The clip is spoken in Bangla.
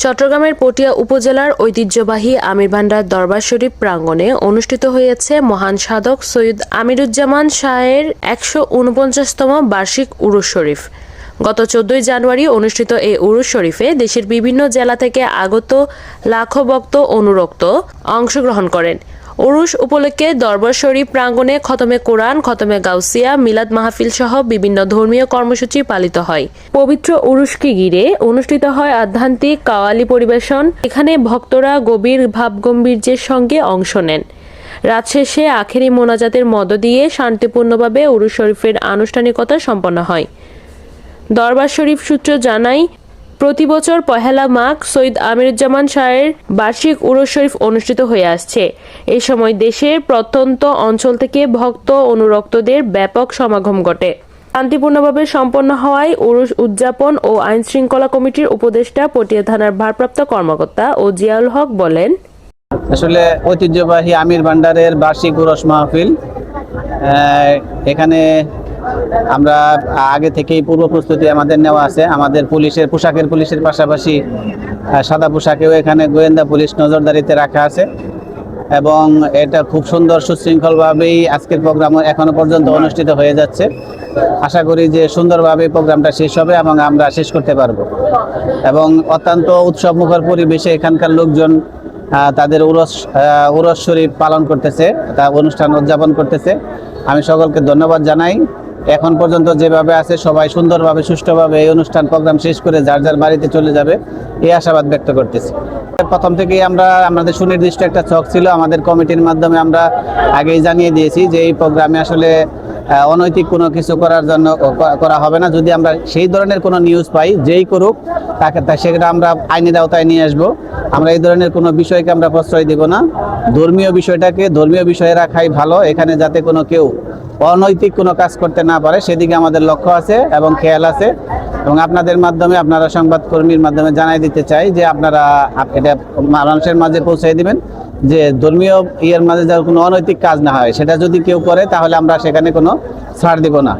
চট্টগ্রামের পটিয়া উপজেলার ঐতিহ্যবাহী আমিরভান্ডার দরবার শরীফ প্রাঙ্গণে অনুষ্ঠিত হয়েছে মহান সাধক সৈয়দ আমিরুজ্জামান শাহের ১৪৯তম বার্ষিক উরুস শরীফ। গত ১৪ জানুয়ারি অনুষ্ঠিত এই উরুস শরীফে দেশের বিভিন্ন জেলা থেকে আগত লাখো ভক্ত অনুরক্ত অংশগ্রহণ করেন। উরুস উপলক্ষে দরবার শরীফ প্রাঙ্গণে খতমে কোরআন, খতমে গাউসিয়া, মিলাদ মাহফিল সহ বিভিন্ন ধর্মীয় কর্মসূচি পালিত হয়। পবিত্র উরুসকে ঘিরে অনুষ্ঠিত হয় আধ্যাত্মিক কাওয়ালি পরিবেশন। এখানে ভক্তরা গভীর ভাবগম্ভীর্যের সঙ্গে অংশ নেন। রাত শেষে আখেরি মোনাজাতের মধ্য দিয়ে শান্তিপূর্ণভাবে উরুস শরীফের আনুষ্ঠানিকতা সম্পন্ন হয়। দরবার শরীফ সূত্র জানায়, প্রতি বছর পহেলা মাঘ সৈয়দ আমিরুজ্জামান শাহের বার্ষিক উরুস শরীফ অনুষ্ঠিত হয়ে আসছে। এই সময় দেশের প্রত্যন্ত অঞ্চল থেকে ভক্ত অনুরক্তদের ব্যাপক সমাগম ঘটে। শান্তিপূর্ণভাবে সম্পন্ন হওয়ায় উরুস উদযাপন ও আইন শৃঙ্খলা কমিটির উপদেষ্টা পটিয়া থানার ভারপ্রাপ্ত কর্মকর্তা ও জিয়াউল হক বলেন, আসলে ঐতিহ্যবাহী আমির ভান্ডারের বার্ষিক উরুস মাহফিল, এখানে আমরা আগে থেকেই পূর্ব প্রস্তুতি আমাদের নেওয়া আছে। আমাদের পুলিশের পাশাপাশি সাদা পোশাকেও এখানে গোয়েন্দা পুলিশ নজরদারিতে রাখা আছে এবং এটা খুব সুন্দর সুশৃঙ্খলভাবেই আজকের প্রোগ্রাম এখনো পর্যন্ত অনুষ্ঠিত হয়ে যাচ্ছে। আশা করি যে সুন্দরভাবে প্রোগ্রামটা শেষ হবে এবং আমরা শেষ করতে পারবো এবং অত্যন্ত উৎসবমুখর পরিবেশে এখানকার লোকজন তাদের উরুস শরীফ পালন করতেছে, তা অনুষ্ঠান উদযাপন করতেছে। আমি সকলকে ধন্যবাদ জানাই। এখন পর্যন্ত যেভাবে আছে সবাই সুন্দরভাবে সুষ্ঠুভাবে এই অনুষ্ঠান প্রোগ্রাম শেষ করে যার যার বাড়িতে চলে যাবে এই আশাবাদ ব্যক্ত করতেছি। প্রথম থেকেই আমাদের সুনির্দিষ্ট একটা ছক ছিল। আমাদের কমিটির মাধ্যমে আমরা আগেই জানিয়ে দিয়েছি যে এই প্রোগ্রামে আসলে অনৈতিক কোনো কিছু করা হবে না। যদি আমরা সেই ধরনের কোনো নিউজ পাই, যেই করুক সেটা আমরা আইনের আওতায় নিয়ে আসবো। আমরা এই ধরনের কোনো বিষয়কে আমরা প্রশ্রয় দিব না। ধর্মীয় বিষয়ে রাখাই ভালো। এখানে যাতে কেউ অনৈতিক কোনো কাজ করতে না পারে সেদিকে আমাদের লক্ষ্য আছে এবং খেয়াল আছে এবং আপনাদের মাধ্যমে, আপনারা সংবাদকর্মীর মাধ্যমে জানাই দিতে চাই যে আপনারা এটা মানুষের মাঝে পৌঁছে দিবেন যে ধর্মীয় মাঝে যার কোনো অনৈতিক কাজ না হয়, সেটা যদি কেউ করে তাহলে আমরা সেখানে কোনো ছাড় দিব না।